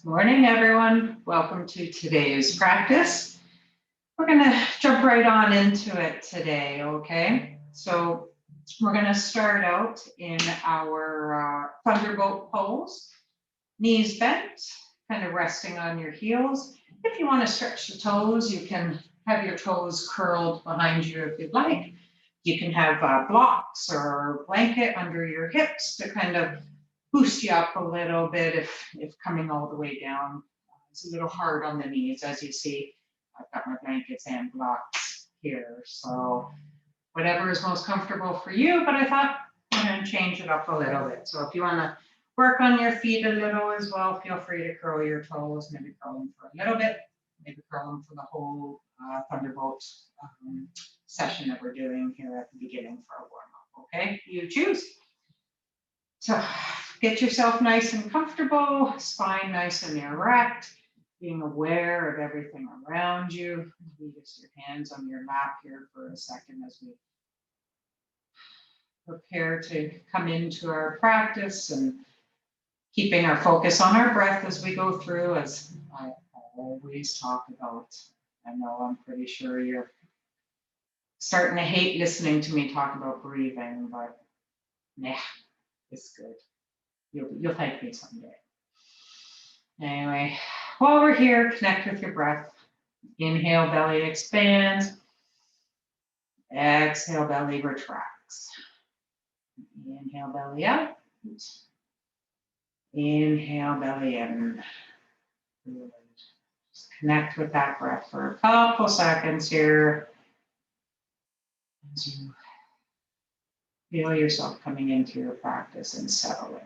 Morning, everyone. Welcome to today's practice. We're going to jump right on into it today, okay? So we're going to start out in our Thunderbolt Pose. Knees bent, kind of resting on your heels. If you want to stretch the toes, you can have your toes curled behind you if you'd like. You can have blocks or blanket under your hips to kind of boost you up a little bit if coming all the way down. It's a little hard on the knees. As you see, I've got my blankets and blocks here. So whatever is most comfortable for you, but I thought I'm going to change it up a little bit. So if you want to work on your feet a little as well, feel free to curl your toes, maybe curl them for a little bit, maybe curl them for the whole Thunderbolt session that we're doing here at the beginning for a warm-up, okay? You choose. So get yourself nice and comfortable, spine nice and erect, being aware of everything around you. You just your hands on your lap here for a second as we prepare to come into our practice and keeping our focus on our breath as we go through, as I always talk about. I know I'm pretty sure you're starting to hate listening to me talk about breathing, but yeah, it's good. You'll thank me someday. Anyway, while we're here, connect with your breath. Inhale, belly expands. Exhale, belly retracts. Inhale, belly out. Inhale, belly in. Good. Just connect with that breath for a couple seconds here. As you feel yourself coming into your practice and settling.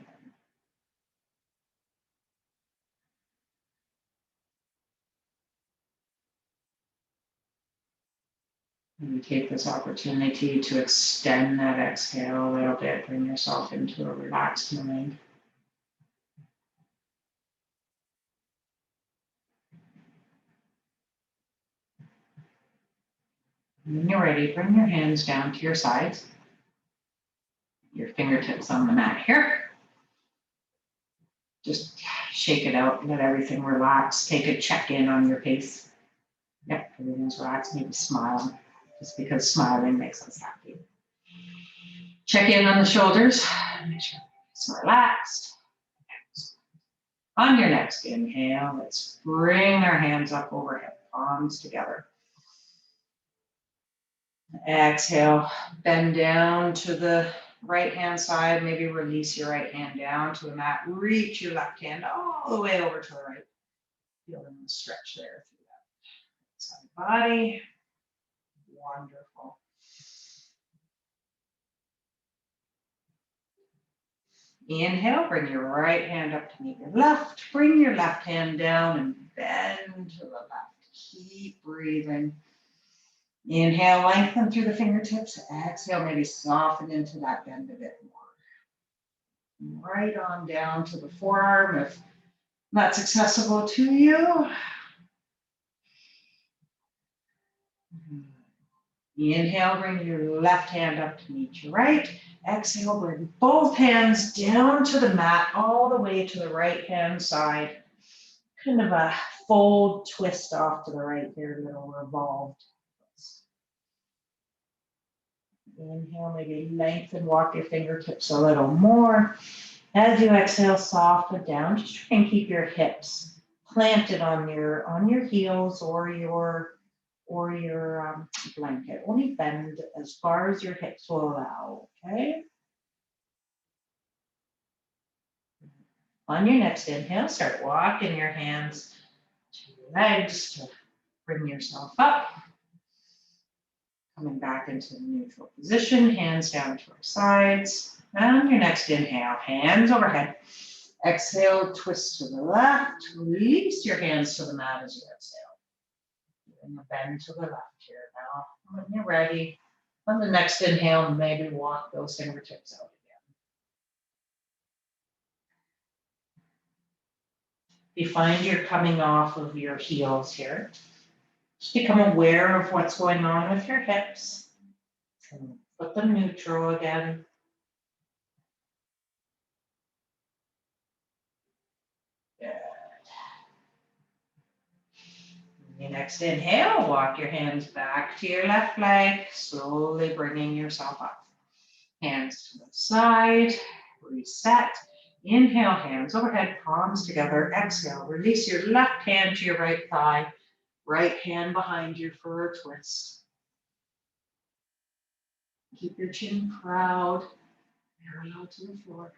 And you take this opportunity to extend that exhale a little bit, bring yourself into a relaxed mind. And when you're ready, bring your hands down to your sides. Your fingertips on the mat here. Just shake it out, let everything relax. Take a check-in on your pace. Yep, everything's relaxed. Maybe smile, just because smiling makes us happy. Check in on the shoulders. Make sure it's relaxed. On your next inhale, let's bring our hands up overhead, palms together. Exhale, bend down to the right-hand side, maybe release your right hand down to the mat. Reach your left hand all the way over to the right. Feel the stretch there through that side body. Wonderful. Inhale, bring your right hand up to meet your left. Bring your left hand down and bend to the left. Keep breathing. Inhale, lengthen through the fingertips. Exhale, maybe soften into that bend a bit more. Right on down to the forearm if that's accessible to you. Inhale, bring your left hand up to meet your right. Exhale, bring both hands down to the mat, all the way to the right-hand side. Kind of a fold twist off to the right here, little revolved. Inhale, maybe lengthen, walk your fingertips a little more. As you exhale, soften down. Just try and keep your hips planted on your heels or your blanket. Only bend as far as your hips will allow, okay? On your next inhale, start walking your hands to your legs to bring yourself up. Coming back into the neutral position, hands down to our sides. And on your next inhale, hands overhead. Exhale, twist to the left. Release your hands to the mat as you exhale. And bend to the left here now. When you're ready, on the next inhale, maybe walk those fingertips out again. You find you're coming off of your heels here. Just become aware of what's going on with your hips. And put them neutral again. Good. Next inhale, walk your hands back to your left leg, slowly bringing yourself up. Hands to the side, reset. Inhale, hands overhead, palms together. Exhale, release your left hand to your right thigh, right hand behind you for a twist. Keep your chin proud, parallel to the floor.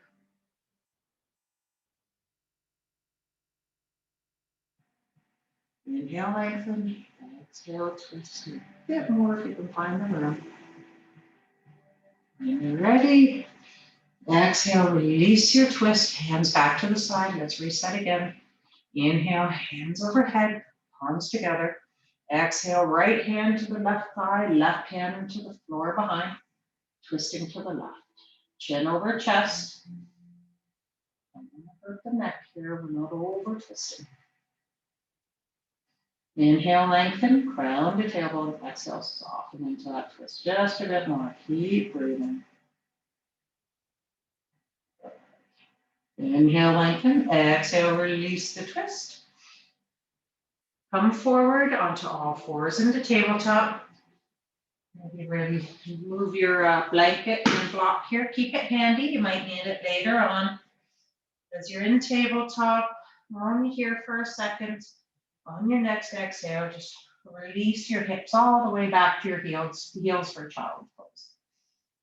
Inhale, lengthen. Exhale, twist a bit more if you can find the room. When you're ready, exhale, release your twist, hands back to the side. Let's reset again. Inhale, hands overhead, palms together. Exhale, right hand to the left thigh, left hand to the floor behind, twisting to the left. Chin over chest. I'm going to hurt the neck here. We're not over twisting. Inhale, lengthen, crown to tailbone. Exhale, soften into that twist just a bit more. Keep breathing. Inhale, lengthen. Exhale, release the twist. Come forward onto all fours into tabletop. Maybe really move your blanket and block here. Keep it handy. You might need it later on. As you're in tabletop, we're only here for a second. On your next exhale, just release your hips all the way back to your heels for child's pose.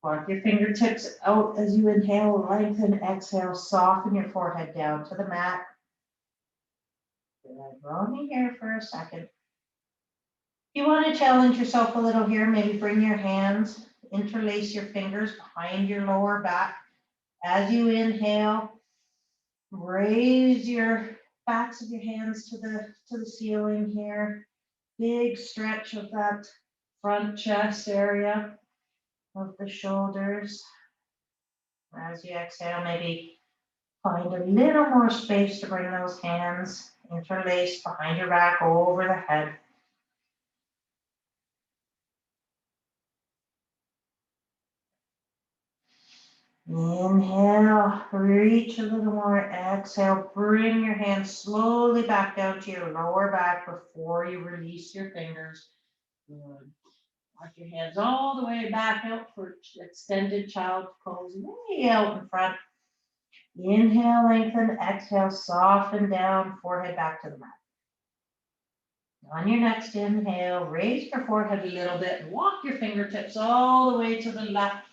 Walk your fingertips out as you inhale, lengthen, exhale, soften your forehead down to the mat. Good. We're only here for a second. If you want to challenge yourself a little here, maybe bring your hands, interlace your fingers behind your lower back. As you inhale, raise your backs of your hands to the ceiling here. Big stretch of that front chest area of the shoulders. As you exhale, maybe find a little more space to bring those hands interlaced behind your back over the head. Inhale, reach a little more. Exhale, bring your hands slowly back down to your lower back before you release your fingers. Good. Walk your hands all the way back out for extended child's pose, way out in front. Inhale, lengthen. Exhale, soften down, forehead back to the mat. On your next inhale, raise your forehead a little bit. Walk your fingertips all the way to the left,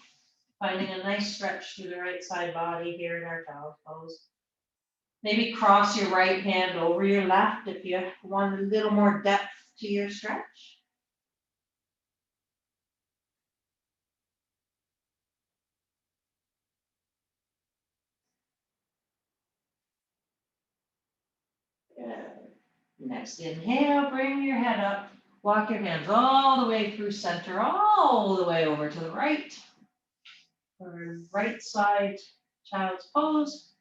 finding a nice stretch through the right side body here in our child's pose. Maybe cross your right hand over your left if you want a little more depth to your stretch. Good. Next inhale, bring your head up. Walk your hands all the way through center, all the way over to the right. For right side child's pose.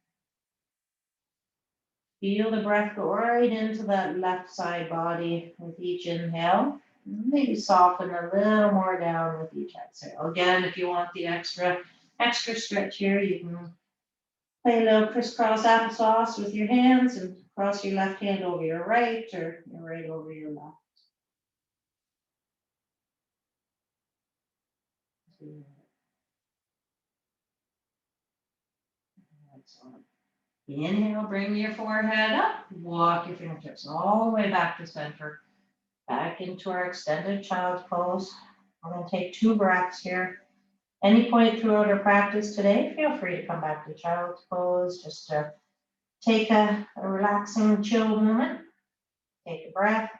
Feel the breath go right into that left side body with each inhale. Maybe soften a little more down with each exhale. Again, if you want the extra stretch here, you can play a little crisscross applesauce with your hands and cross your left hand over your right or your right over your left. Excellent. Inhale, bring your forehead up, walk your fingertips all the way back to center, back into our extended child's pose. I'm going to take 2 breaths here. Any point throughout our practice today, feel free to come back to child's pose, just to take a relaxing, chill moment. Take a breath.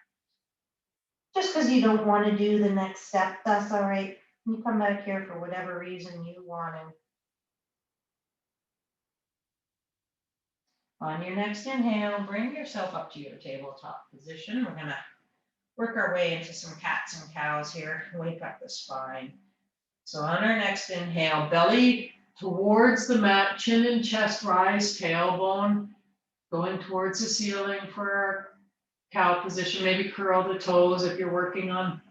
Just because you don't want to do the next step, that's all right. You come back here for whatever reason you want to. On your next inhale, bring yourself up to your tabletop position. We're going to work our way into some cats and cows here. Wake up the spine. So on our next inhale, belly towards the mat, chin and chest rise, tailbone going towards the ceiling for our cow position. Maybe curl the toes if you're working on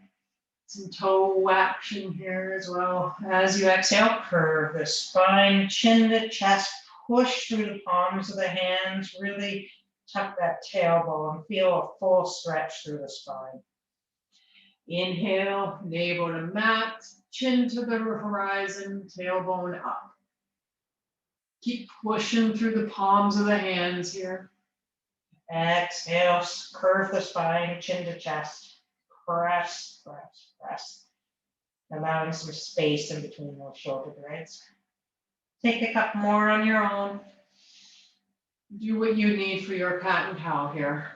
some toe action here as well. As you exhale, curve the spine, chin to chest, push through the palms of the hands, really tuck that tailbone, feel a full stretch through the spine. Inhale, navel to mat, chin to the horizon, tailbone up. Keep pushing through the palms of the hands here. Exhale, curve the spine, chin to chest. Press, press, press. Allowing some space in between those shoulder blades. Take a couple more on your own. Do what you need for your cat and cow here.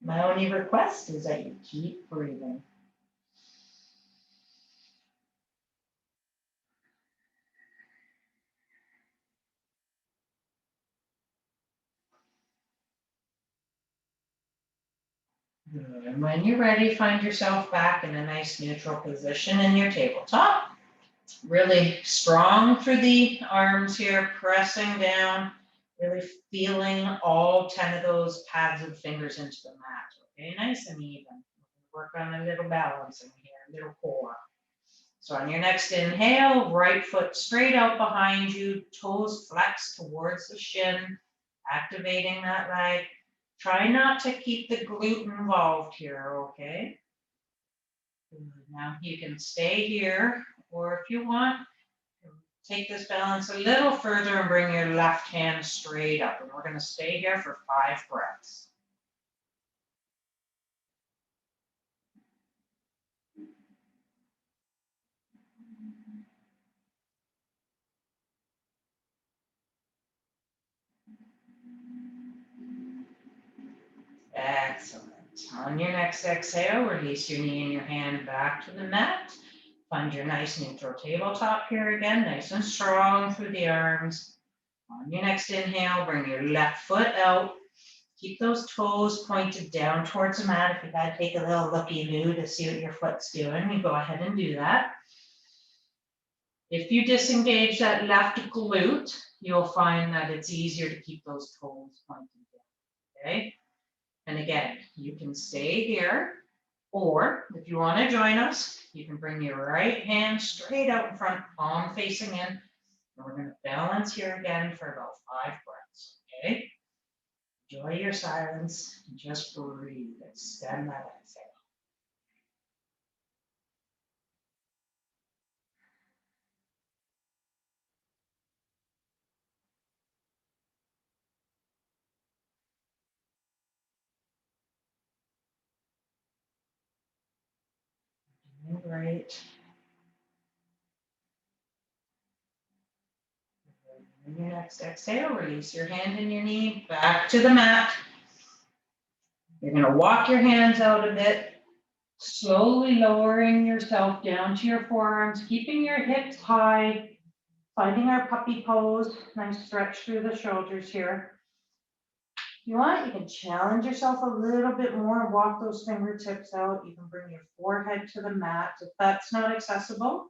My only request is that you keep breathing. Good. And when you're ready, find yourself back in a nice neutral position in your tabletop. Really strong through the arms here, pressing down, really feeling all 10 of those pads of fingers into the mat. Okay, nice and even. Work on a little balancing here, a little core. So on your next inhale, right foot straight out behind you, toes flex towards the shin, activating that leg. Try not to keep the glute involved here, okay? Now you can stay here, or if you want, take this balance a little further and bring your left hand straight up. And we're going to stay here for 5 breaths. Excellent. On your next exhale, release your knee and your hand back to the mat. Find your nice neutral tabletop here again, nice and strong through the arms. On your next inhale, bring your left foot out. Keep those toes pointed down towards the mat. If you gotta take a little looky-loo to see what your foot's doing, you go ahead and do that. If you disengage that left glute, you'll find that it's easier to keep those toes pointed down, okay? And again, you can stay here, or if you want to join us, you can bring your right hand straight out in front, palm facing in, and we're going to balance here again for about 5 breaths, okay? Enjoy your silence and just breathe. Extend that exhale. Great. And your next exhale, release your hand and your knee back to the mat. You're going to walk your hands out a bit, slowly lowering yourself down to your forearms, keeping your hips high, finding our puppy pose. Nice stretch through the shoulders here. If you want, you can challenge yourself a little bit more, walk those fingertips out. You can bring your forehead to the mat. If that's not accessible,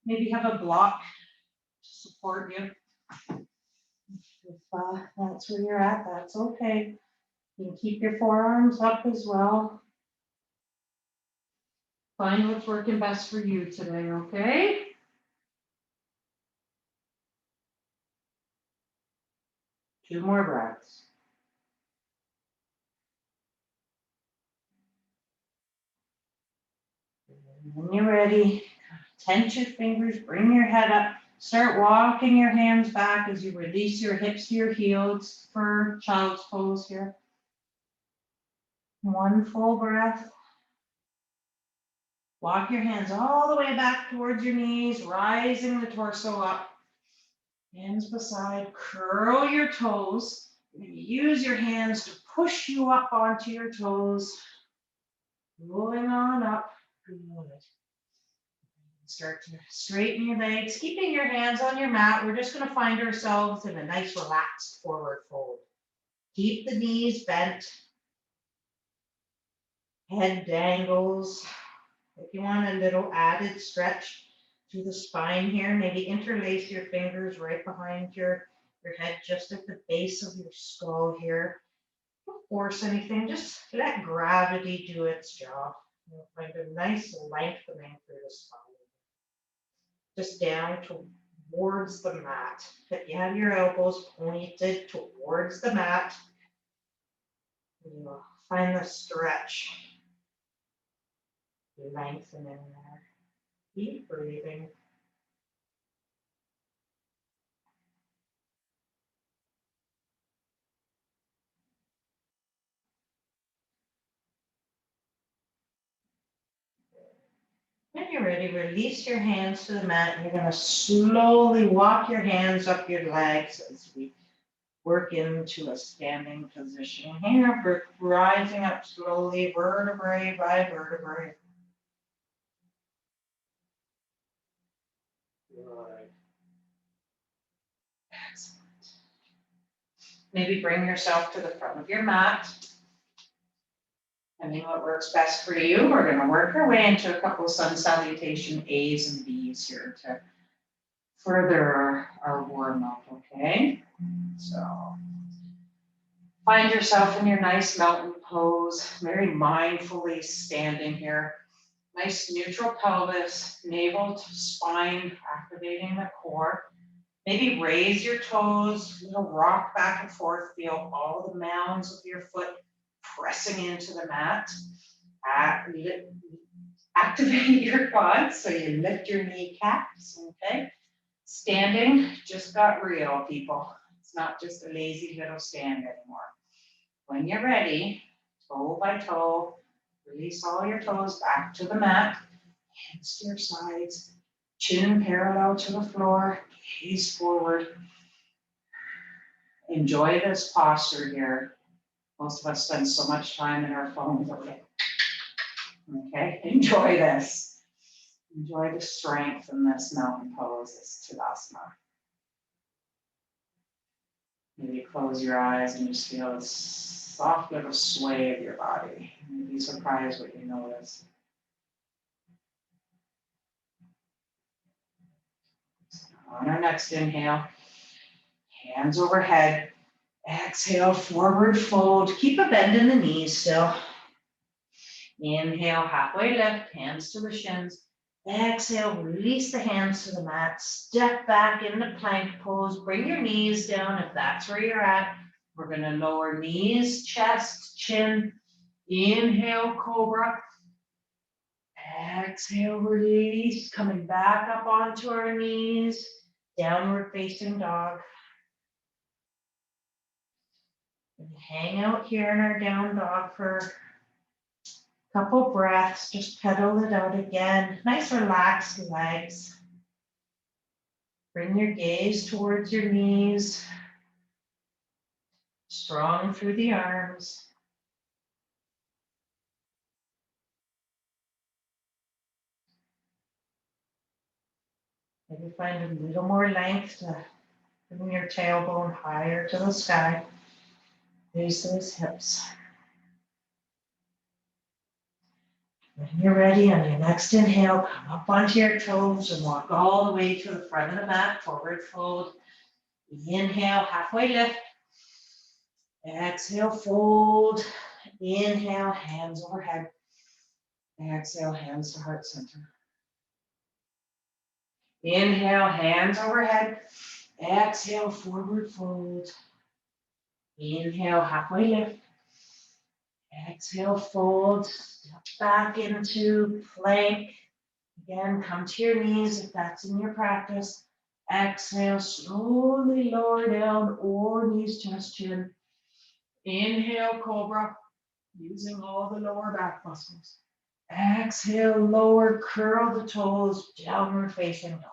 maybe have a block to support you. If that's where you're at, that's okay. You can keep your forearms up as well. Find what's working best for you today, okay? Two more breaths. When you're ready, tense your fingers, bring your head up, start walking your hands back as you release your hips to your heels for child's pose here. One full breath. Walk your hands all the way back towards your knees, rising the torso up. Hands beside, curl your toes. You're going to use your hands to push you up onto your toes. Rolling on up. Good. Start to straighten your legs, keeping your hands on your mat. We're just going to find ourselves in a nice relaxed forward fold. Keep the knees bent. Head dangles. If you want a little added stretch to the spine here, maybe interlace your fingers right behind your head, just at the base of your skull here. Don't force anything, just let gravity do its job. You'll find a nice lengthening through the spine. Just down to towards the mat. But you have your elbows pointed towards the mat. You'll find the stretch. Lengthen in there. Keep breathing. When you're ready, release your hands to the mat. You're going to slowly walk your hands up your legs as we work into a standing position here. We're rising up slowly, vertebrae by vertebrae. Good. Excellent. Maybe bring yourself to the front of your mat. Depending what works best for you, we're going to work our way into a couple of sun salutation A's and B's here to further our warm up, okay? So find yourself in your nice mountain pose, very mindfully standing here. Nice neutral pelvis, navel to spine, activating the core. Maybe raise your toes, rock back and forth, feel all the mounds of your foot pressing into the mat. Activate your quads, so you lift your kneecaps, okay? Standing just got real, people. It's not just a lazy little stand anymore. When you're ready, toe by toe, release all your toes back to the mat, hands to your sides, chin parallel to the floor, gaze forward. Enjoy this posture here. Most of us spend so much time in our phones. Okay, enjoy this. Enjoy the strength in this mountain pose, this Tadasana. Maybe close your eyes and just feel a soft little sway of your body. You'd be surprised what you notice. On our next inhale, hands overhead. Exhale, forward fold. Keep a bend in the knees still. Inhale, halfway lift, hands to the shins. Exhale, release the hands to the mat. Step back into plank pose. Bring your knees down if that's where you're at. We're going to lower knees, chest, chin. Inhale, cobra. Exhale, release. Coming back up onto our knees. Downward facing dog. Hang out here in our down dog for a couple breaths. Just pedal it out again. Nice relaxed legs. Bring your gaze towards your knees. Strong through the arms. Maybe find a little more length to bring your tailbone higher to the sky. Raise those hips. When you're ready, on your next inhale, come up onto your toes and walk all the way to the front of the mat, forward fold. Inhale, halfway lift. Exhale, fold. Inhale, hands overhead. Exhale, hands to heart center. Inhale, hands overhead. Exhale, forward fold. Inhale, halfway lift. Exhale, fold. Step back into plank. Again, come to your knees if that's in your practice. Exhale, slowly lower down or knees, chest, chin. Inhale, cobra, using all the lower back muscles. Exhale, lower, curl the toes, downward facing dog.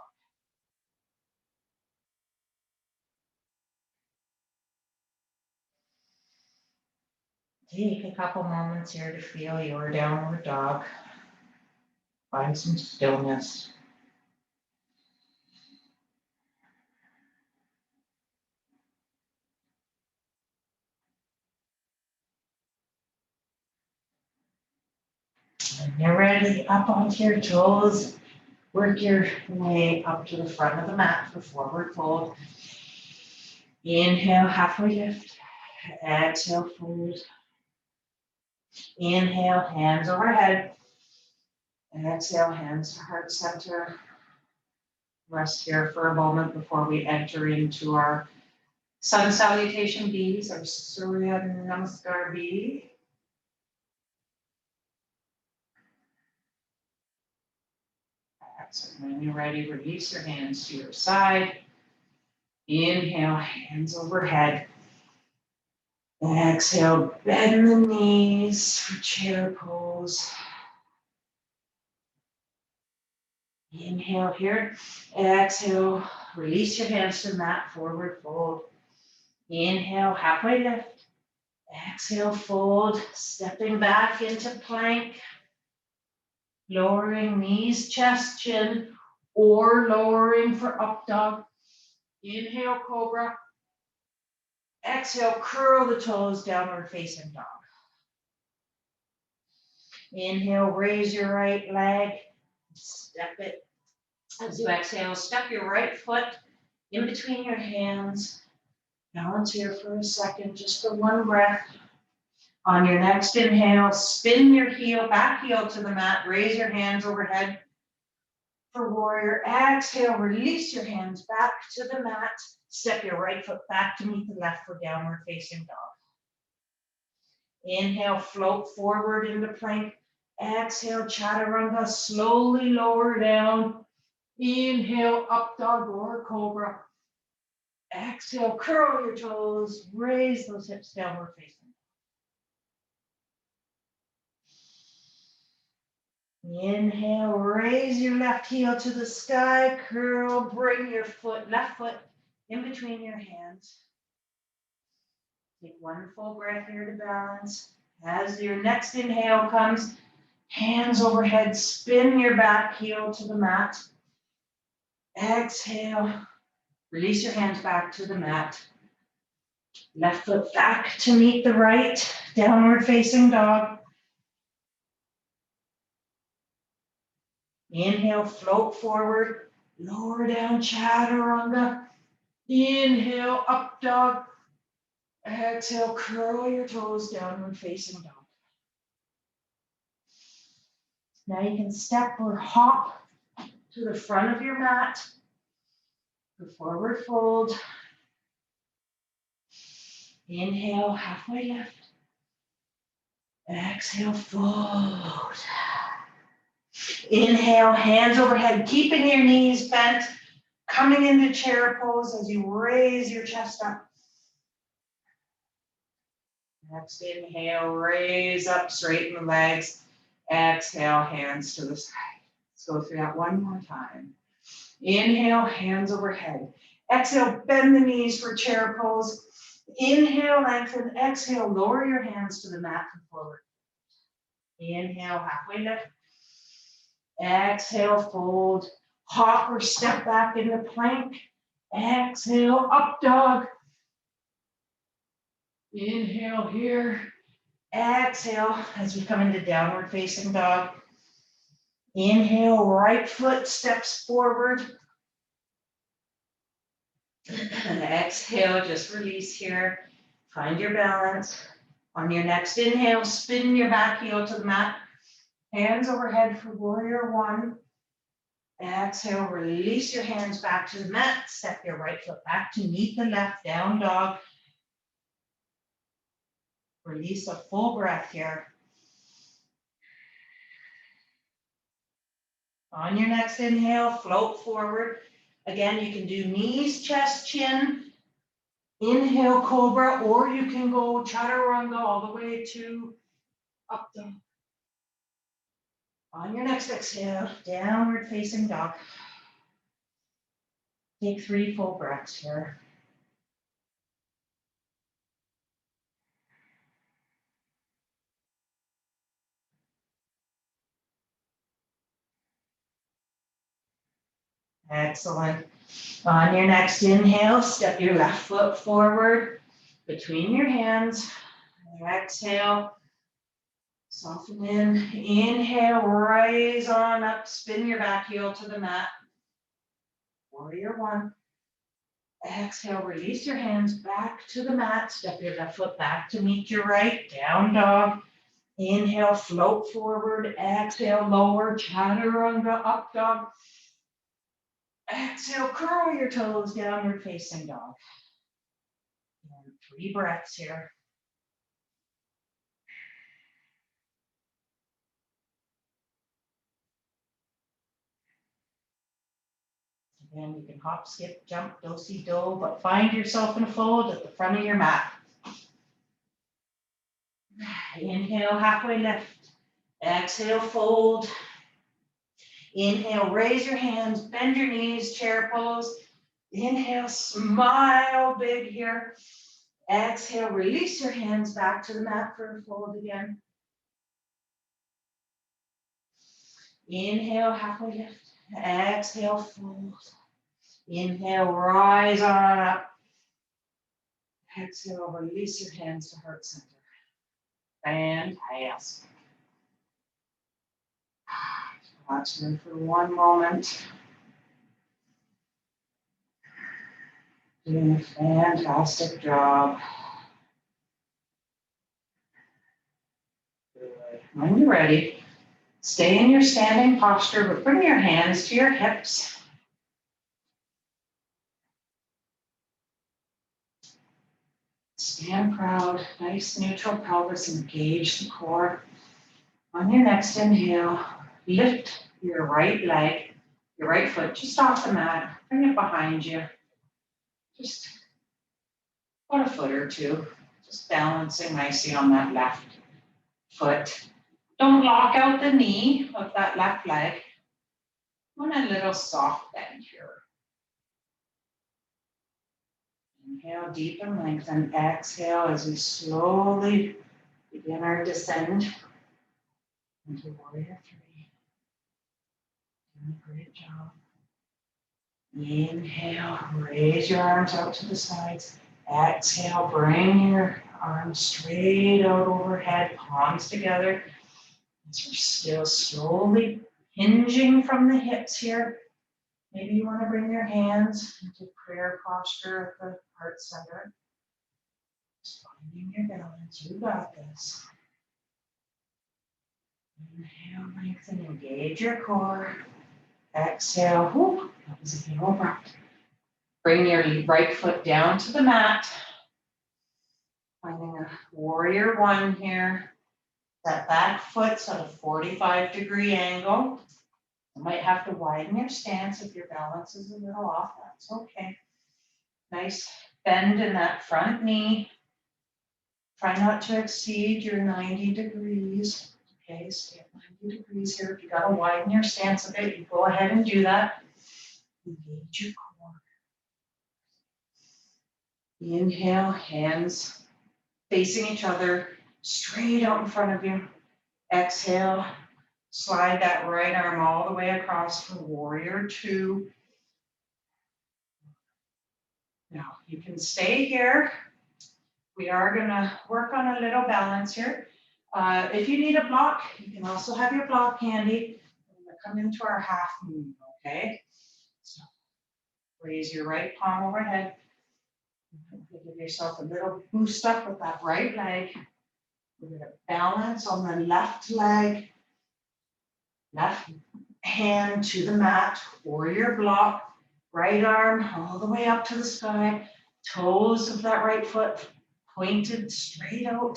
Take a couple moments here to feel your downward dog. Find some stillness. When you're ready, up onto your toes. Work your way up to the front of the mat for forward fold. Inhale, halfway lift. Exhale, fold. Inhale, hands overhead. Exhale, hands to heart center. rest here for a moment before we enter into our sun salutation bees, our Surya Namaskar bee. So when you're ready, release your hands to your side. Inhale, hands overhead. Exhale, bend the knees for chair pose. Inhale here. Exhale, release your hands to mat, forward fold. Inhale, halfway lift. Exhale, fold, stepping back into plank. Lowering knees, chest, chin, or lowering for up dog. Inhale, cobra. Exhale, curl the toes, downward facing dog. Inhale, raise your right leg, step it. As you exhale, step your right foot in between your hands. Balance here for a second, just for one breath. On your next inhale, spin your heel, back heel to the mat, raise your hands overhead for warrior. Exhale, release your hands back to the mat. Step your right foot back to meet the left for downward facing dog. Inhale, float forward into plank. Exhale, chaturanga, slowly lower down. Inhale, up dog or cobra. Exhale, curl your toes, raise those hips downward facing. Inhale, raise your left heel to the sky, curl, bring your left foot in between your hands. Take one full breath here to balance. As your next inhale comes, hands overhead, spin your back heel to the mat. Exhale, release your hands back to the mat. Left foot back to meet the right, downward facing dog. Inhale, float forward, lower down, chaturanga. Inhale, up dog. Exhale, curl your toes, downward facing dog. Now you can step or hop to the front of your mat. Go forward fold. Inhale, halfway lift. Exhale, fold. Inhale, hands overhead, keeping your knees bent, coming into chair pose as you raise your chest up. Next inhale, raise up, straighten the legs. Exhale, hands to the side. Let's go through that one more time. Inhale, hands overhead. Exhale, bend the knees for chair pose. Inhale, lengthen. Exhale, lower your hands to the mat and forward. Inhale, halfway lift. Exhale, fold. Hop or step back into plank. Exhale, up dog. Inhale here. Exhale as we come into downward facing dog. Inhale, right foot steps forward. And exhale, just release here. Find your balance. On your next inhale, spin your back heel to the mat. Hands overhead for warrior one. Exhale, release your hands back to the mat. Step your right foot back to meet the left, down dog. Release a full breath here. On your next inhale, float forward. Again, you can do knees, chest, chin. Inhale, cobra, or you can go chaturanga all the way to up dog. On your next exhale, downward facing dog. Take 3 full breaths here. Excellent. On your next inhale, step your left foot forward between your hands. Exhale, soften in. Inhale, raise on up, spin your back heel to the mat. Warrior one. Exhale, release your hands back to the mat. Step your left foot back to meet your right, down dog. Inhale, float forward. Exhale, lower, chaturanga, up dog. Exhale, curl your toes, downward facing dog. And 3 breaths here. Again, you can hop, skip, jump, do-si-do, but find yourself in a fold at the front of your mat. Inhale, halfway lift. Exhale, fold. Inhale, raise your hands, bend your knees, chair pose. Inhale, smile big here. Exhale, release your hands back to the mat for a fold again. Inhale, halfway lift. Exhale, fold. Inhale, rise on up. Exhale, release your hands to heart center. Fantastic. Watch them for one moment. Doing a fantastic job. Good. When you're ready, stay in your standing posture, but bring your hands to your hips. Stand proud, nice neutral pelvis, engage the core. On your next inhale, lift your right leg, your right foot just off the mat, bring it behind you. Just about a foot or two, just balancing nicely on that left foot. Don't lock out the knee of that left leg. Want a little soft bend here. Inhale deep and lengthen. Exhale as we slowly begin our descend into warrior 3. Doing a great job. Inhale, raise your arms out to the sides. Exhale, bring your arms straight out overhead, palms together. As we're still slowly hinging from the hips here. Maybe you want to bring your hands into prayer posture at the heart center. Just finding your balance. You got this. Inhale, lengthen, engage your core. Exhale, whoop, that was a little abrupt. Bring your right foot down to the mat. Finding a warrior 1 here. That back foot's at a 45-degree angle. You might have to widen your stance if your balance is a little off. That's okay. Nice bend in that front knee. Try not to exceed your 90 degrees. Okay, stay at 90 degrees here. If you gotta widen your stance a bit, you go ahead and do that. Engage your core. Inhale, hands facing each other, straight out in front of you. Exhale, slide that right arm all the way across for warrior 2. Now, you can stay here. We are gonna work on a little balance here. If you need a block, you can also have your block handy. We're gonna come into our half moon, okay? So raise your right palm overhead. Give yourself a little boost up with that right leg. We're gonna balance on the left leg, left hand to the mat, warrior block, right arm all the way up to the sky, toes of that right foot pointed straight out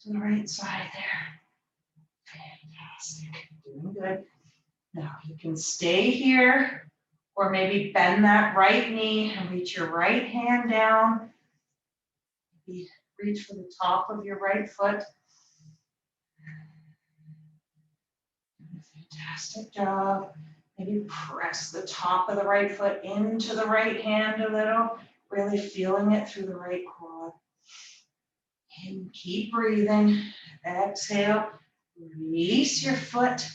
to the right side there. Fantastic, doing good. Now you can stay here or maybe bend that right knee and reach your right hand down. Maybe reach for the top of your right foot. Fantastic job. Maybe press the top of the right foot into the right hand a little, really feeling it through the right quad. And keep breathing. Exhale. Release your foot.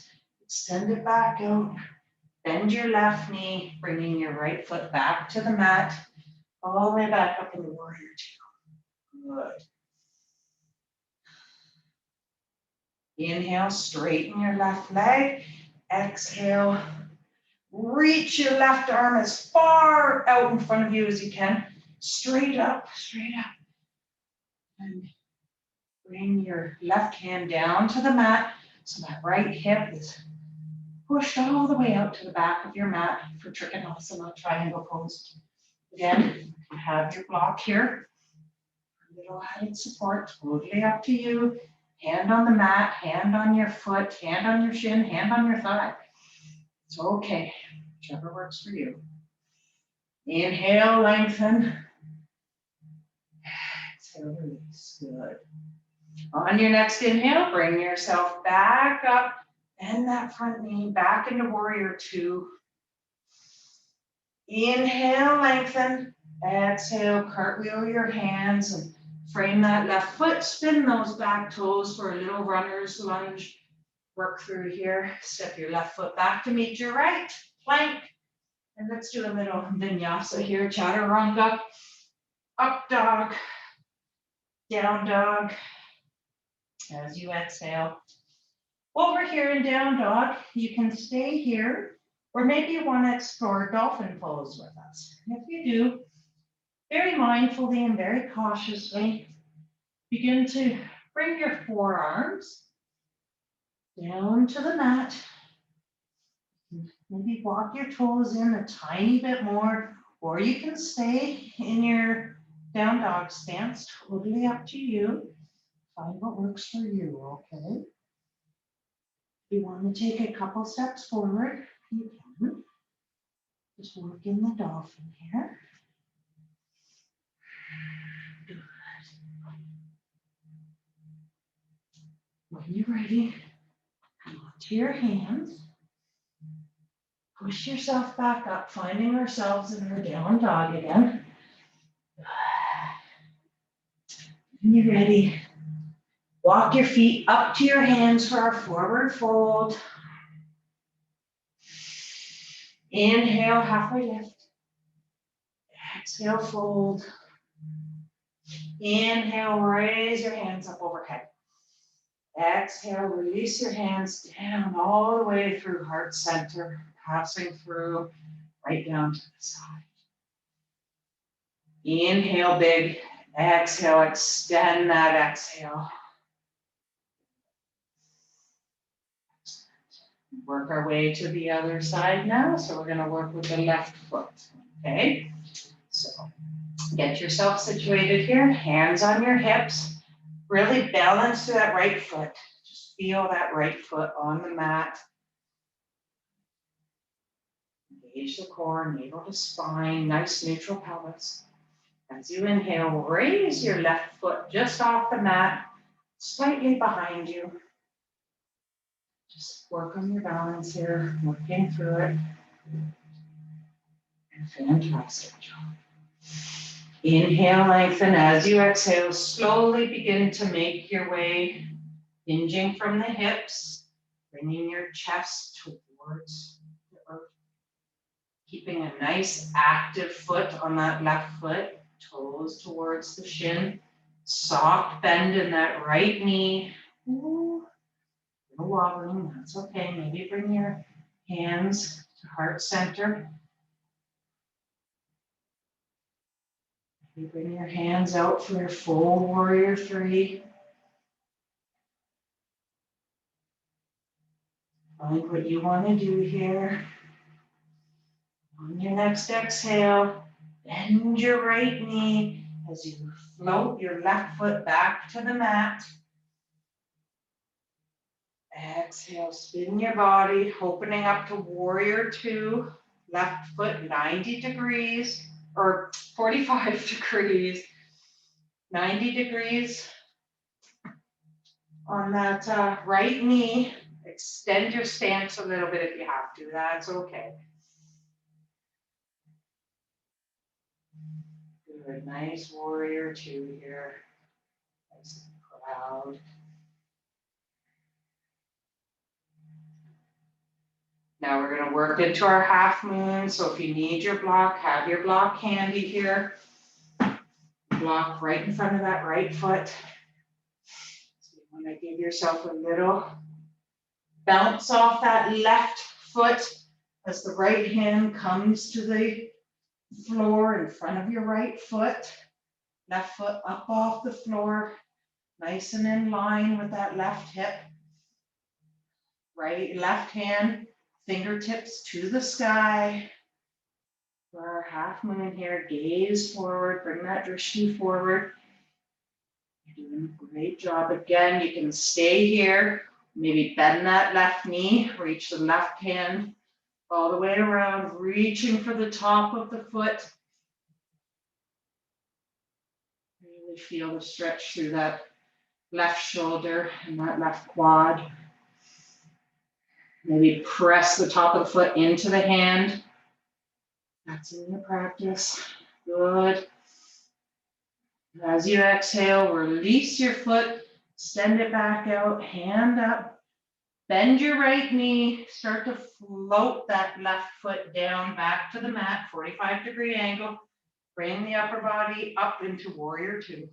Extend it back out. Bend your left knee, bringing your right foot back to the mat. All the way back up into warrior 2. Good. Inhale, straighten your left leg. Exhale, reach your left arm as far out in front of you as you can. Straight up, straight up. And bring your left hand down to the mat so that right hip is pushed all the way out to the back of your mat for Trikonasana, triangle pose. Again, you have your block here. A little added support, totally up to you. Hand on the mat, hand on your foot, hand on your shin, hand on your thigh. It's okay, whichever works for you. Inhale, lengthen. Exhale, release. Good. On your next inhale, bring yourself back up. Bend that front knee back into warrior two. Inhale, lengthen. Exhale, cartwheel your hands and frame that left foot. Spin those back toes for a little runner's lunge. Work through here. Step your left foot back to meet your right. Plank. And let's do a little vinyasa here. Chaturanga. Up dog. Down dog. As you exhale. Over here in down dog, you can stay here, or maybe you want to explore dolphin pose with us. If you do, very mindfully and very cautiously, begin to bring your forearms down to the mat. Maybe walk your toes in a tiny bit more, or you can stay in your down dog stance, totally up to you. Find what works for you, okay? If you want to take a couple steps forward, you can. Just work in the dolphin here. Good. When you're ready, come onto your hands. Push yourself back up, finding ourselves in our down dog again. When you're ready, walk your feet up to your hands for our forward fold. Inhale, halfway lift. Exhale, fold. Inhale, raise your hands up overhead. Exhale, release your hands down all the way through heart center, passing through right down to the side. Inhale, big. Exhale, extend that exhale. Work our way to the other side now. So we're going to work with the left foot. Okay, so get yourself situated here, hands on your hips. Really balance to that right foot. Just feel that right foot on the mat. Engage the core, navel to spine, nice neutral pelvis. As you inhale, raise your left foot just off the mat, slightly behind you. Just work on your balance here, working through it. Fantastic job. Inhale, lengthen. As you exhale, slowly begin to make your way, hinging from the hips, bringing your chest towards the earth. Keeping a nice active foot on that left foot, toes towards the shin. Soft bend in that right knee. Ooh, little wobbling, that's okay. Maybe bring your hands to heart center. You bring your hands out for your full warrior three. Find what you want to do here. On your next exhale, bend your right knee as you float your left foot back to the mat. Exhale, spin your body, opening up to warrior two, left foot 90 degrees or 45 degrees, 90 degrees on that right knee. Extend your stance a little bit if you have to, that's okay. Good, nice warrior two here, nice and proud. Now we're going to work into our half moon. So if you need your block, have your block handy here. Block right in front of that right foot. So you want to give yourself a little bounce off that left foot as the right hand comes to the floor in front of your right foot. Left foot up off the floor, nice and in line with that left hip. Right, left hand Fingertips to the sky. For our half moon here, gaze forward, bring that drishti forward. You're doing a great job. Again, you can stay here. Maybe bend that left knee, reach the left hand all the way around, reaching for the top of the foot. Really feel the stretch through that left shoulder and that left quad. Maybe press the top of the foot into the hand. That's in the practice. Good. As you exhale, release your foot, send it back out, hand up. Bend your right knee, start to float that left foot down back to the mat, 45-degree angle. Bring the upper body up into warrior two.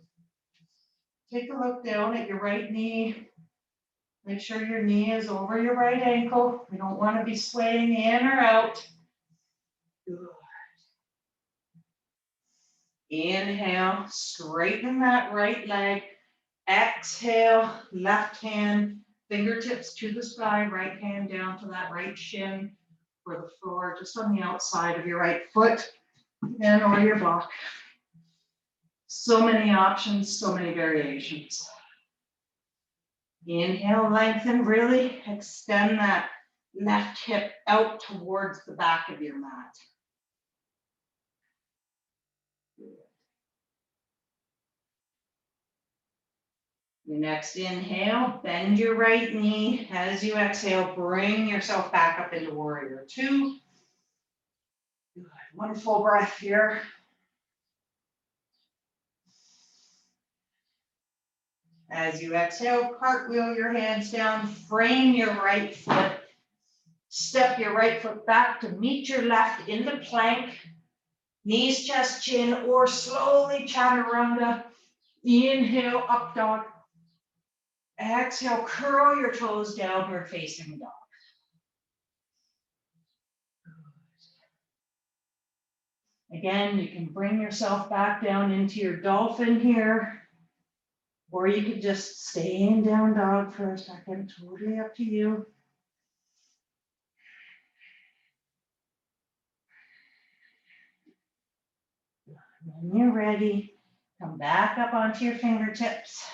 Take a look down at your right knee. Make sure your knee is over your right ankle. We don't want to be swaying in or out. Good. Inhale, straighten that right leg. Exhale, left hand, fingertips to the sky, right hand down to that right shin or the floor, just on the outside of your right foot and or your block. So many options, so many variations. Inhale, lengthen, really extend that left hip out towards the back of your mat. Your next inhale, bend your right knee. As you exhale, bring yourself back up into warrior two. Good. One full breath here. As you exhale, cartwheel your hands down, frame your right foot. Step your right foot back to meet your left in the plank. Knees, chest, chin, or slowly chaturanga. Inhale, up dog. Exhale, curl your toes, downward facing dog. Again, you can bring yourself back down into your dolphin here, or you could just stay in down dog for a second, totally up to you. When you're ready, come back up onto your fingertips.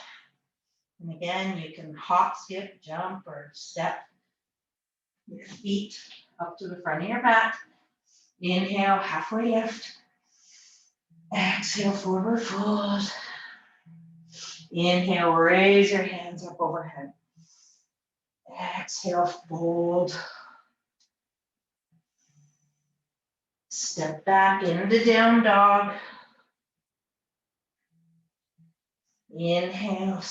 And again, you can hop, skip, jump, or step your feet up to the front of your mat. Inhale, halfway lift. Exhale, forward fold. Inhale, raise your hands up overhead. Exhale, fold. Step back into down dog. Inhale,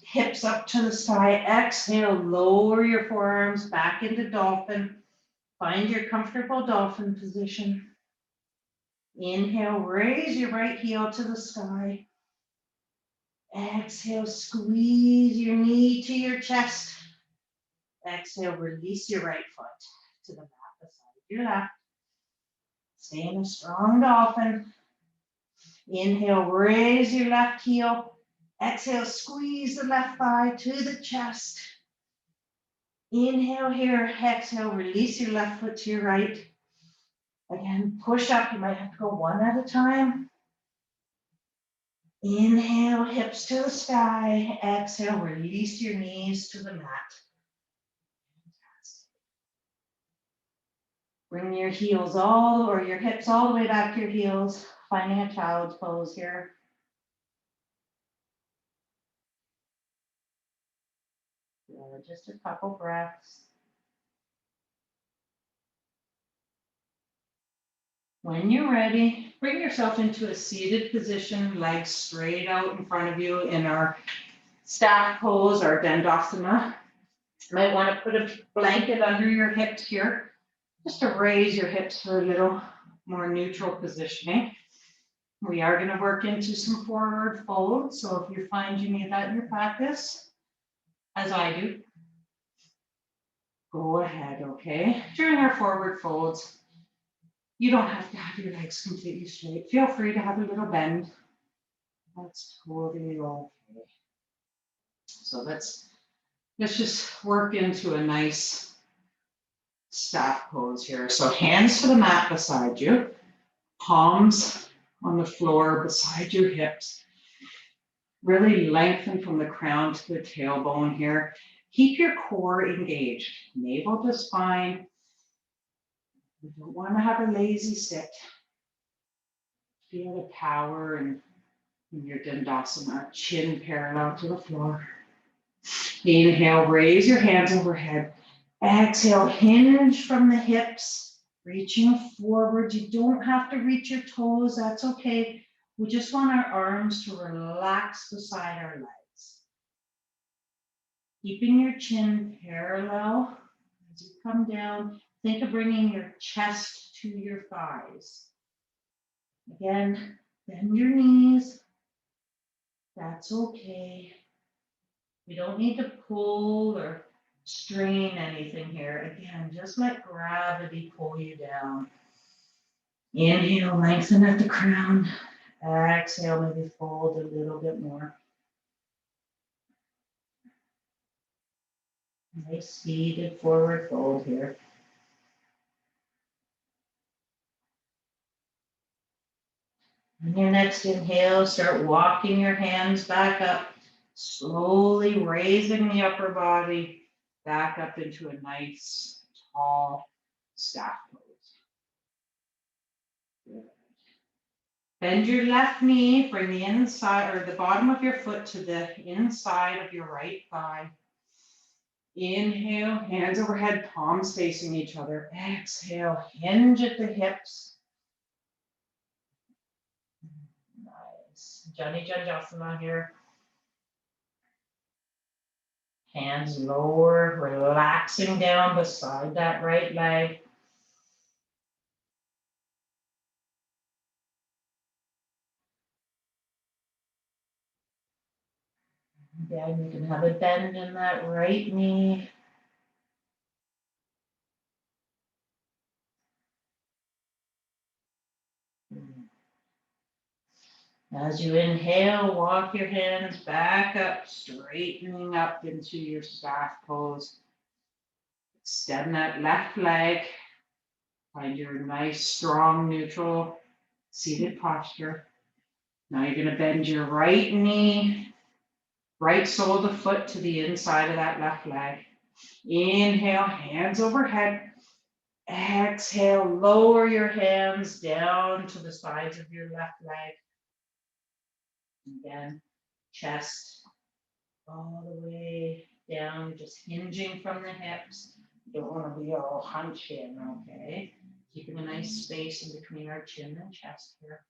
hips up to the sky. Exhale, lower your forearms back into dolphin. Find your comfortable dolphin position. Inhale, raise your right heel to the sky. Exhale, squeeze your knee to your chest. Exhale, release your right foot to the mat beside your left. Stay in a strong dolphin. Inhale, raise your left heel. Exhale, squeeze the left thigh to the chest. Inhale here, exhale, release your left foot to your right. Again, push up, you might have to go one at a time. Inhale, hips to the sky. Exhale, release your knees to the mat. Bring your heels or your hips all the way back to your heels, finding a child's pose here. Just a couple breaths. When you're ready, bring yourself into a seated position, legs straight out in front of you in our staff pose, our Dandasana. You might want to put a blanket under your hips here, just to raise your hips for a little more neutral positioning. We are going to work into some forward fold, so if you find you need that in your practice, as I do, go ahead, okay? During our forward folds, you don't have to have your legs completely straight. Feel free to have a little bend. That's totally okay. So let's just work into a nice staff pose here. So hands to the mat beside you, palms on the floor beside your hips. Really lengthen from the crown to the tailbone here. Keep your core engaged, navel to spine. You don't want to have a lazy sit. Feel the power in your Dandasana, chin parallel to the floor. Inhale, raise your hands overhead. Exhale, hinge from the hips, reaching forward. You don't have to reach your toes, that's okay. We just want our arms to relax beside our legs. Keeping your chin parallel as you come down. Think of bringing your chest to your thighs. Again, bend your knees. That's okay. We don't need to pull or strain anything here. Again, just let gravity pull you down. Inhale, lengthen at the crown. Exhale, maybe fold a little bit more. Nice seated forward fold here. On your next inhale, start walking your hands back up, slowly raising the upper body back up into a nice, tall staff pose. Good. Bend your left knee, bring the inside or the bottom of your foot to the inside of your right thigh. Inhale, hands overhead, palms facing each other. Exhale, hinge at the hips. Nice. Jani Janjasana here. Hands lower, relaxing down beside that right leg. Again, you can have a bend in that right knee. As you inhale, walk your hands back up, straightening up into your staff pose. Extend that left leg. Find your nice, strong, neutral, seated posture. Now you're going to bend your right knee, right sole of the foot to the inside of that left leg. Inhale, hands overhead. Exhale, lower your hands down to the sides of your left leg. Again, chest all the way down, just hinging from the hips. You don't want to be all hunched in, okay? Keeping a nice space in between our chin and chest here.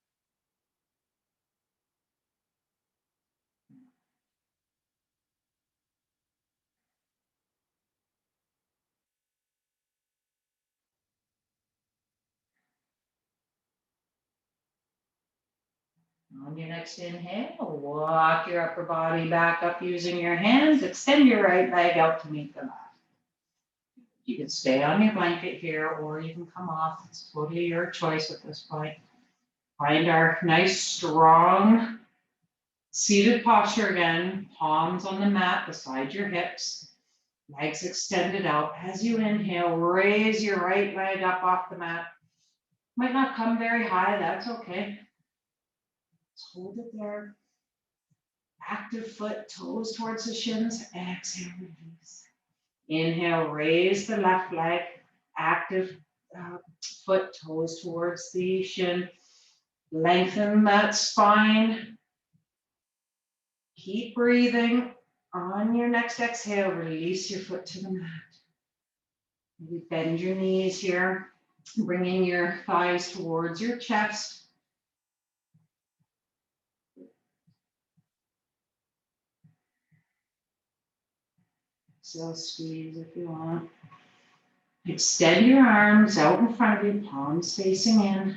On your next inhale, walk your upper body back up using your hands. Extend your right leg out to meet the left. You can stay on your blanket here or you can come off. It's totally your choice at this point. Find our nice, strong, seated posture again. Palms on the mat beside your hips. Legs extended out. As you inhale, raise your right leg up off the mat. Might not come very high, that's okay. Just hold it there. Active foot, toes towards the shins. Exhale, release. Inhale, raise the left leg. Active foot, toes towards the shin. Lengthen that spine. Keep breathing. On your next exhale, release your foot to the mat. Maybe bend your knees here, bringing your thighs towards your chest. So squeeze if you want. Extend your arms out in front of you, palms facing in.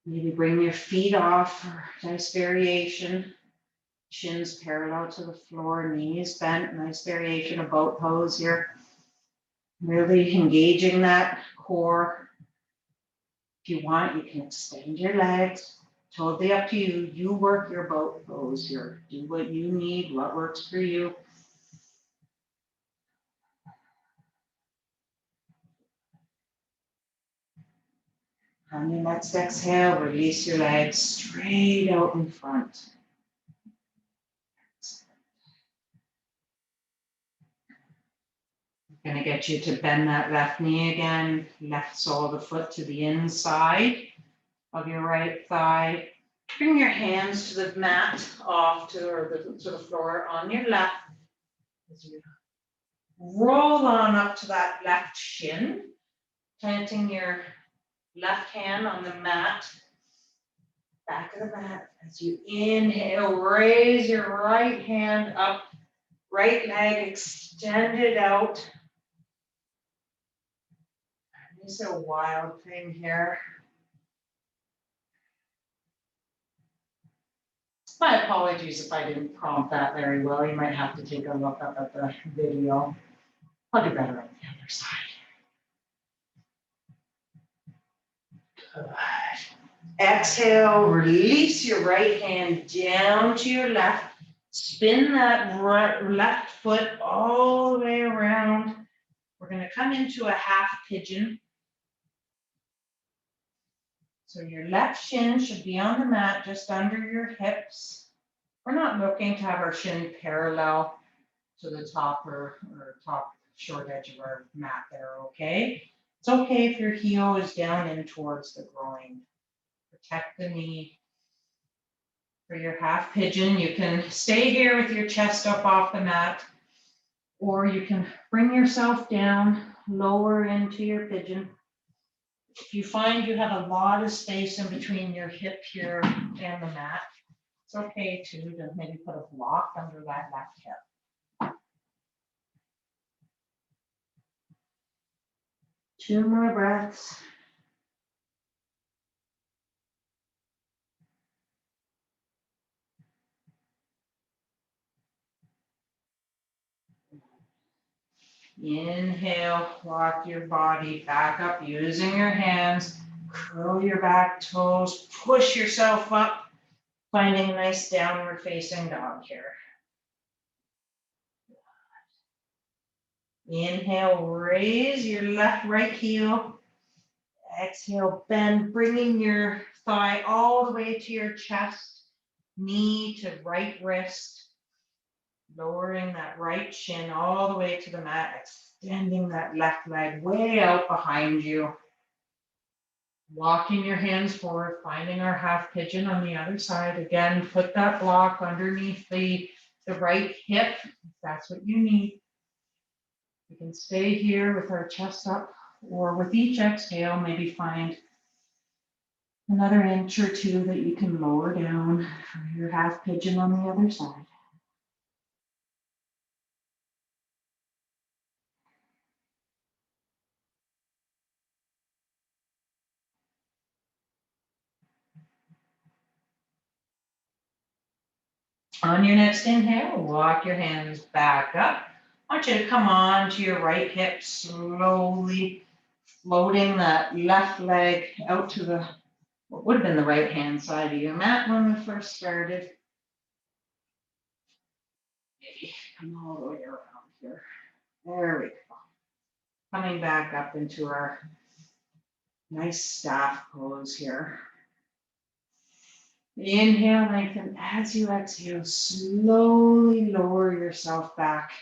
Maybe bring your feet off for nice variation. Shins parallel to the floor, knees bent, nice variation of boat pose here. Really engaging that core. If you want, you can extend your legs. Totally up to you. You work your boat pose here. Do what you need, what works for you. On your next exhale, release your legs straight out in front. Going to get you to bend that left knee again, left sole of the foot to the inside of your right thigh. Bring your hands to the mat off to the floor on your left. As you roll on up to that left shin, planting your left hand on the mat, back of the mat. As you inhale, raise your right hand up, right leg extended out. This is a wild thing here. My apologies if I didn't prompt that very well. You might have to take a look up at the video. I'll do better on the other side. Good. Exhale, release your right hand down to your left. Spin that left foot all the way around. We're going to come into a half pigeon. So your left shin should be on the mat just under your hips. We're not looking to have our shin parallel to the top or top short edge of our mat there, okay? It's okay if your heel is down in towards the groin. Protect the knee. For your half pigeon, you can stay here with your chest up off the mat, or you can bring yourself down, lower into your pigeon. If you find you have a lot of space in between your hip here and the mat, it's okay too to maybe put a block under that left hip. 2 more breaths. Inhale, walk your body back up using your hands. Curl your back toes, push yourself up, finding a nice downward facing dog here. Inhale, raise your right heel. Exhale, bend, bringing your thigh all the way to your chest, knee to right wrist, lowering that right shin all the way to the mat, extending that left leg way out behind you. Walking your hands forward, finding our half pigeon on the other side. Again, put that block underneath the right hip, if that's what you need. We can stay here with our chest up, or with each exhale, maybe find another inch or two that you can lower down for your half pigeon on the other side. On your next inhale, walk your hands back up. I want you to come on to your right hip, slowly floating that left leg out to what would have been the right hand side of your mat when we first started. Maybe come all the way around here. There we go. Coming back up into our nice staff pose here. Inhale, lengthen. As you exhale, slowly lower yourself back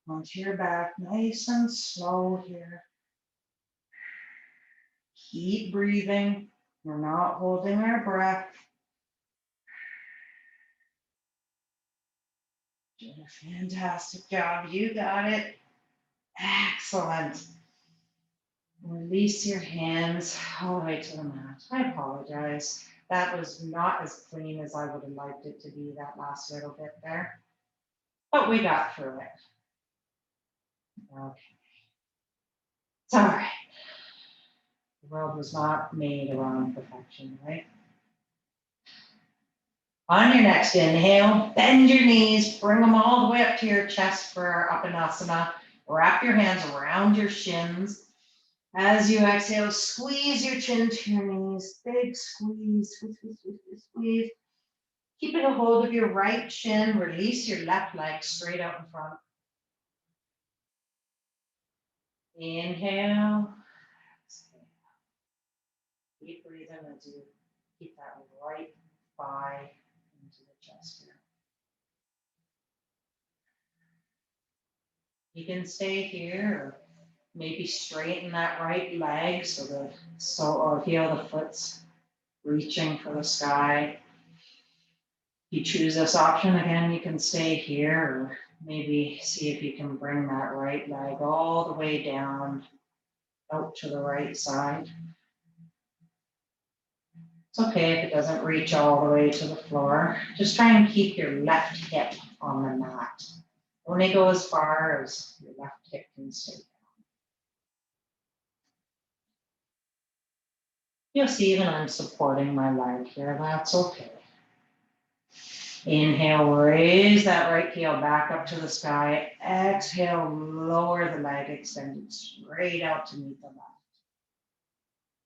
onto your back, nice and slow here. Keep breathing. We're not holding our breath. Did a fantastic job. You got it. Excellent. Release your hands all the way to the mat. I apologize. That was not as clean as I would have liked it to be, that last little bit there. But we got through it. Okay. It's all right. The world was not made around perfection, right? On your next inhale, bend your knees, bring them all the way up to your chest for our Uttanasana. Wrap your hands around your shins. As you exhale, squeeze your chin to your knees. Big squeeze, squeeze, squeeze, squeeze, squeeze. Keeping a hold of your right shin, release your left leg straight out in front. Inhale. Keep breathing as you keep that right thigh into the chest here. You can stay here, or maybe straighten that right leg so that or feel the foot's reaching for the sky. If you choose this option again, you can stay here, or maybe see if you can bring that right leg all the way down out to the right side. It's okay if it doesn't reach all the way to the floor. Just try and keep your left hip on the mat. Only go as far as your left hip can stay down. You'll see even I'm supporting my leg here, that's okay. Inhale, raise that right heel back up to the sky. Exhale, lower the leg, extended straight out to meet the left.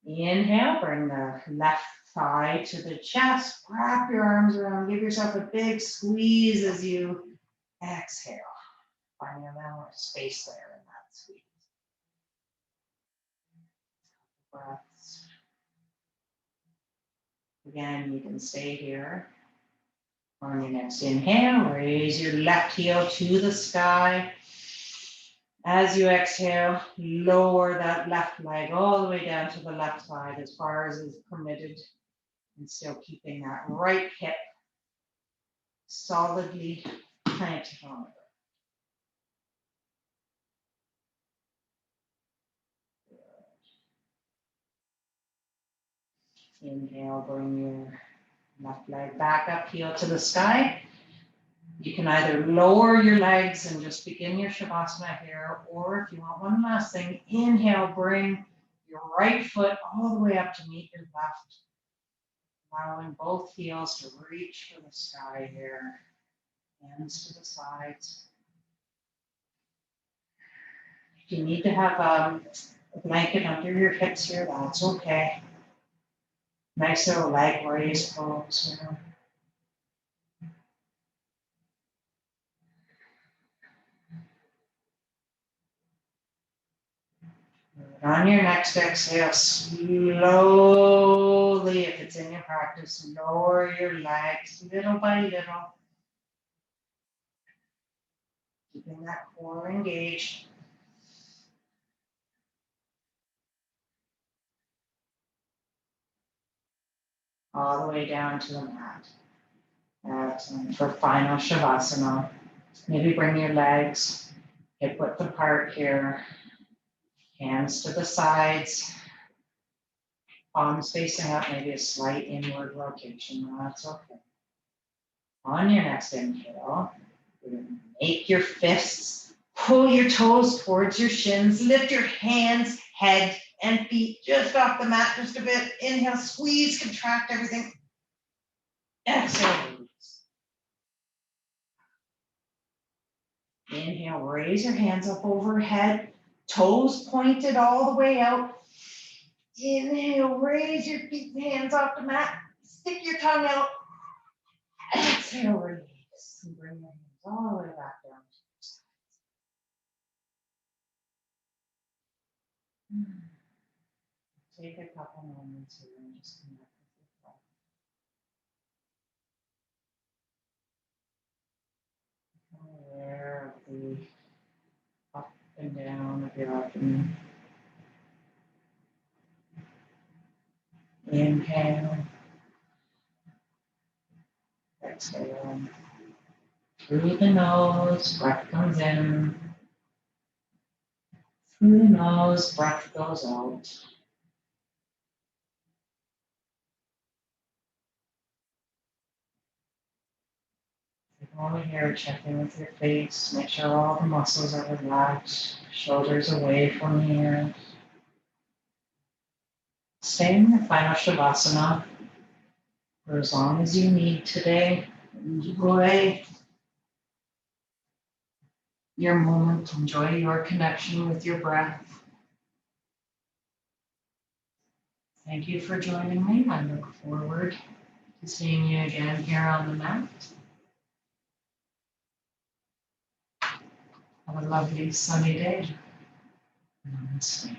Inhale, bring the left thigh to the chest. Wrap your arms around, give yourself a big squeeze as you exhale. Finding a little more space there in that squeeze. Breaths. Again, you can stay here. On your next inhale, raise your left heel to the sky. As you exhale, lower that left leg all the way down to the left side as far as is permitted, and still keeping that right hip solidly planted on the ground. Inhale, bring your left leg back up, heel to the sky. You can either lower your legs and just begin your Shavasana here, or if you want one last thing, inhale, bring your right foot all the way up to meet your left, allowing both heels to reach for the sky here, hands to the sides. If you need to have a blanket under your hips here, that's okay. Nice little leg raise pose here. On your next exhale, slowly, if it's in your practice, lower your legs little by little. Keeping that core engaged. All the way down to the mat. Excellent. For final Shavasana, maybe bring your legs hip width apart here. Hands to the sides. Palms facing up, maybe a slight inward rotation. That's okay. On your next inhale, you're going to make your fists, pull your toes towards your shins, lift your hands, head, and feet just off the mat just a bit. Inhale, squeeze, contract everything. Exhale, release. Inhale, raise your hands up overhead, toes pointed all the way out. Inhale, raise your feet, hands off the mat, stick your tongue out. Exhale, release, and bring your hands all the way back down to your sides. Take a couple moments here and just connect with your breath. Aware of the up and down of your abdomen. Inhale. Exhale. Through the nose, breath comes in. Through the nose, breath goes out. Over here, checking with your face, make sure all the muscles are relaxed, shoulders away from the ears. Stay in your final Shavasana for as long as you need today. Enjoy your moment, enjoy your connection with your breath. Thank you for joining me. I look forward to seeing you again here on the mat. Have a lovely sunny day. Namaste.